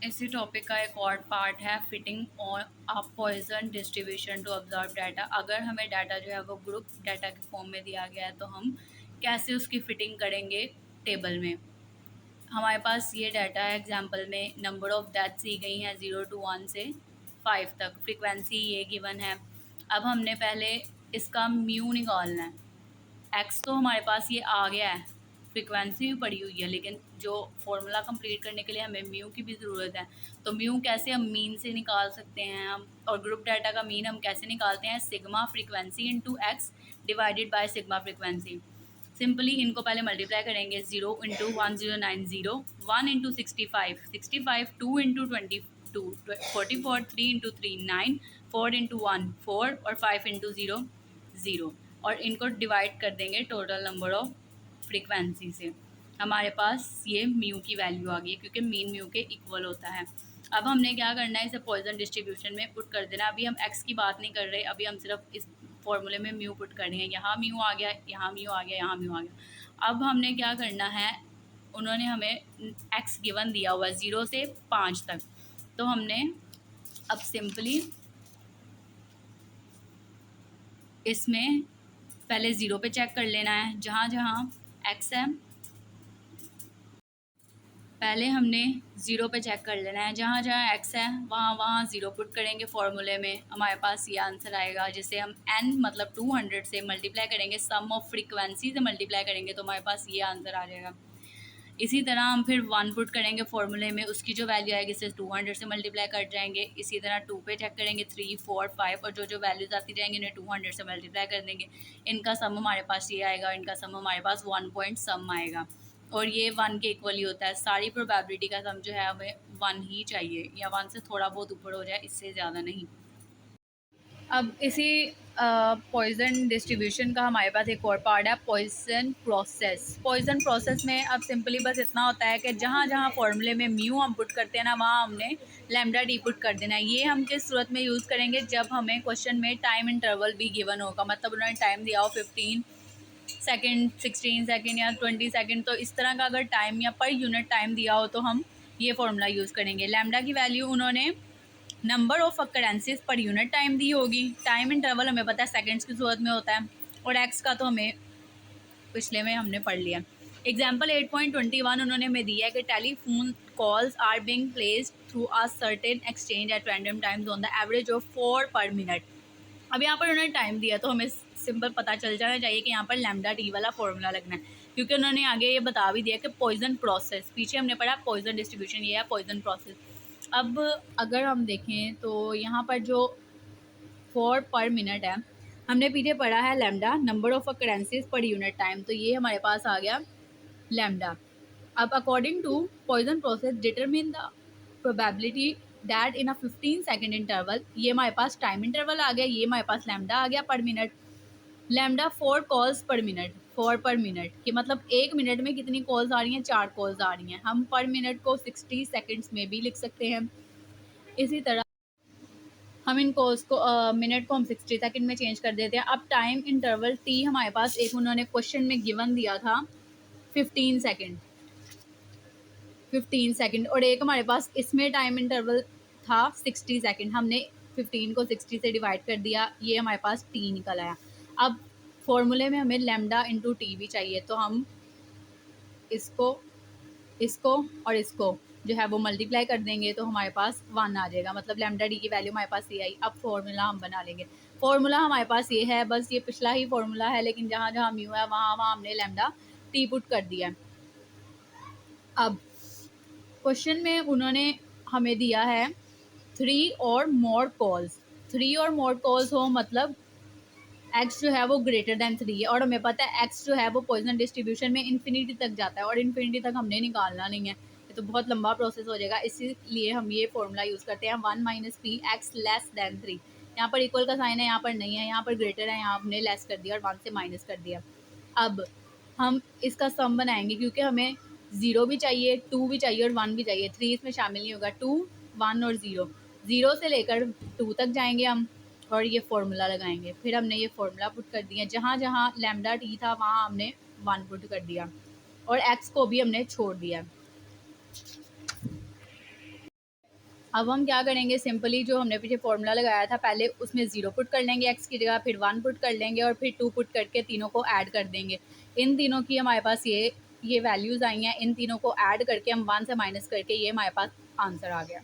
इसी टॉपिक का एक और पार्ट है fitting on a Poisson distribution to observe data. अगर हमें डाटा जो है वो ग्रुप डाटा के फॉर्म में दिया गया है तो हम कैसे उसकी फिटिंग करेंगे टेबल में। हमारे पास ये डाटा है, एग्जांपल में नंबर ऑफ़ डेथ्स दी गई हैं 0 to 1 से 5 तक, फ्रीक्वेंसी ये गिवन है। अब हमने पहले इसका म्यू निकालना है। एक्स तो हमारे पास ये आ गया है, फ्रीक्वेंसी भी पड़ी हुई है, लेकिन जो फॉर्मूला कंप्लीट करने के लिए हमें म्यू की भी ज़रूरत है। तो म्यू कैसे हम मीन से निकाल सकते हैं हम, और ग्रुप डाटा का मीन हम कैसे निकालते हैं, sigma frequency into x divided by sigma frequency. Simply इनको पहले मल्टीप्लाई करेंगे, 0 into 1090, 1 into 65, 2 into 22, 44, 3 into 3 9, 4 into 1 4 और 5 इंटू 0 0, और इनको डिवाइड कर देंगे टोटल नंबर ऑफ फ्रीक्वेंसी से। हमारे पास ये म्यू की वैल्यू आ गई क्योंकि मीन म्यू के इक्वल होता है। अब हमने क्या करना है, इसे पॉइजन डिस्ट्रीब्यूशन में पुट कर देना। अभी हम एक्स की बात नहीं कर रहे, अभी हम सिर्फ इस फॉर्मूले में म्यू पुट करनी है। यहाँ म्यू आ गया, यहाँ म्यू आ गया, यहाँ म्यू आ गया। अब हमने क्या करना है, उन्होंने हमें एक्स गिवन दिया हुआ है 0 से 5 तक, तो हमने अब सिंपली इसमें पहले 0 पे चेक कर लेना है, जहाँ जहाँ एक्स है पहले हमने 0 पे चेक कर लेना है, जहाँ जहाँ एक्स है वहाँ वहाँ 0 पुट करेंगे फॉर्मूले में। हमारे पास ये आंसर आएगा, जिसे हम n मतलब 200 से मल्टीप्लाई करेंगे, सम ऑफ फ्रीक्वेंसी से मल्टीप्लाई करेंगे तो हमारे पास ये आंसर आ जाएगा। इसी तरह हम फिर 1 पुट करेंगे फॉर्मूले में, उसकी जो वैल्यू आएगी इसे 200 से मल्टीप्लाई कर जाएंगे। इसी तरह 2 पे चेक करेंगे, 3 4 5, और जो जो वैल्यूज़ आती जाएंगी इन्हें 200 से मल्टीप्लाई कर देंगे। इनका सम हमारे पास ये आएगा, इनका सम हमारे पास 1 पॉइंट सम आएगा, और ये 1 के इक्वल ही होता है। सारी प्रोबेबिलिटी का सम जो है हमें 1 ही चाहिए, या 1 से थोड़ा बहुत ऊपर हो जाए, इससे ज़्यादा नहीं। अब इसी पॉइज़न डिस्ट्रीब्यूशन का हमारे पास एक और पार्ट है, पॉइज़न प्रोसेस। पॉइज़न प्रोसेस में अब सिंपली बस इतना होता है कि जहाँ जहाँ फॉर्मूले में म्यू हम पुट करते हैं ना, वहाँ हमने लैम्डा डी पुट कर देना है। ये हम किस सूरत में यूज़ करेंगे, जब हमें क्वेश्चन में टाइम इंटरवल भी गिवन होगा, मतलब उन्होंने टाइम दिया हो 15 सेकेंड, 16 सेकेंड या 20 सेकेंड, तो इस तरह का अगर टाइम या पर यूनिट टाइम दिया हो तो हम ये फॉर्मूला यूज़ करेंगे। लैम्डा की वैल्यू उन्होंने number of occurrences per unit time दी होगी, टाइम इंटरवल हमें पता है सेकंड्स की सूरत में होता है, और एक्स का तो हमें पिछले में हमने पढ़ लिया। एग्जाम्पल 8.21 उन्होंने हमें दिया है कि telephone calls are being placed through a certain exchange at random times on the average of 4 per minute. अब यहाँ पर उन्होंने टाइम दिया तो हमें सिंपल पता चल जाना चाहिए कि यहाँ पर लैम्डा टी वाला फॉर्मूला लगना है, क्योंकि उन्होंने आगे ये बता भी दिया कि पॉइजन प्रोसेस, पीछे हमने पढ़ा पॉइजन डिस्ट्रीब्यूशन, ये है पॉइजन प्रोसेस। अब अगर हम देखें तो यहाँ पर जो 4 पर मिनट है, हमने पीछे पढ़ा है lambda, number of occurrences per unit time, तो ये हमारे पास आ गया लैम्डा। अब according to Poisson process determine the probability that in a 15 second interval, ये हमारे पास टाइम इंटरवल आ गया, ये हमारे पास लैम्डा आ गया पर मिनट। लैम्डा 4 कॉल्स पर मिनट, 4 पर मिनट कि मतलब 1 मिनट में कितनी कॉल्स आ रही हैं, 4 कॉल्स आ रही हैं। हम पर मिनट को 60 सेकेंड्स में भी लिख सकते हैं। इसी तरह हम इन कॉल्स को मिनट को हम 60 सेकंड में चेंज कर देते हैं। अब टाइम इंटरवल टी हमारे पास एक उन्होंने क्वेश्चन में गिवन दिया था 15 सेकंड, 15 सेकंड, और एक हमारे पास इसमें टाइम इंटरवल था 60 सेकंड। हमने 15 को 60 से डिवाइड कर दिया, ये हमारे पास टी निकल आया। अब फॉर्मूले में हमें लैम्डा इंटू टी भी चाहिए, तो हम इसको इसको और इसको जो है वो मल्टीप्लाई कर देंगे तो हमारे पास 1 आ जाएगा, मतलब लैम्डा डी की वैल्यू हमारे पास ये आई। अब फॉर्मूला हम बना लेंगे। फॉर्मूला हमारे पास ये है, बस ये पिछला ही फॉर्मूला है, लेकिन जहाँ जहाँ म्यू है वहाँ वहाँ हमने लैम्डा टी पुट कर दिया है। अब क्वेश्चन में उन्होंने हमें दिया है 3 और मोर कॉल्स, 3 और मोर कॉल्स हो मतलब एक्स जो है वो ग्रेटर दैन 3 है, और हमें पता है एक्स जो है वो पॉइजन डिस्ट्रीब्यूशन में इन्फिनिटी तक जाता है, और इन्फिनिटी तक हमने निकालना नहीं है, ये तो बहुत लंबा प्रोसेस हो जाएगा। इसीलिए हम ये फॉर्मूला यूज़ करते हैं 1 minus P x less than 3। यहाँ पर इक्वल का साइन है, यहाँ पर नहीं है, यहाँ पर ग्रेटर है, यहाँ हमने लेस कर दिया और 1 से माइनस कर दिया। अब हम इसका सम बनाएंगे, क्योंकि हमें 0 भी चाहिए, 2 भी चाहिए और 1 भी चाहिए, 3 इसमें शामिल नहीं होगा। 2 1 और 0, 0 से लेकर 2 तक जाएंगे हम, और ये फॉर्मूला लगाएंगे। फिर हमने ये फॉर्मूला पुट कर दिया, जहाँ जहाँ लैम्डा टी था वहाँ हमने 1 पुट कर दिया, और एक्स को भी हमने छोड़ दिया। अब हम क्या करेंगे, सिंपली जो हमने पीछे फॉर्मूला लगाया था पहले उसमें 0 पुट कर लेंगे x की जगह, फिर 1 पुट कर लेंगे और फिर 2 पुट करके तीनों को ऐड कर देंगे। इन तीनों की हमारे पास ये वैल्यूज़ आई हैं, इन तीनों को ऐड करके हम 1 से माइनस करके ये हमारे पास आंसर आ गया।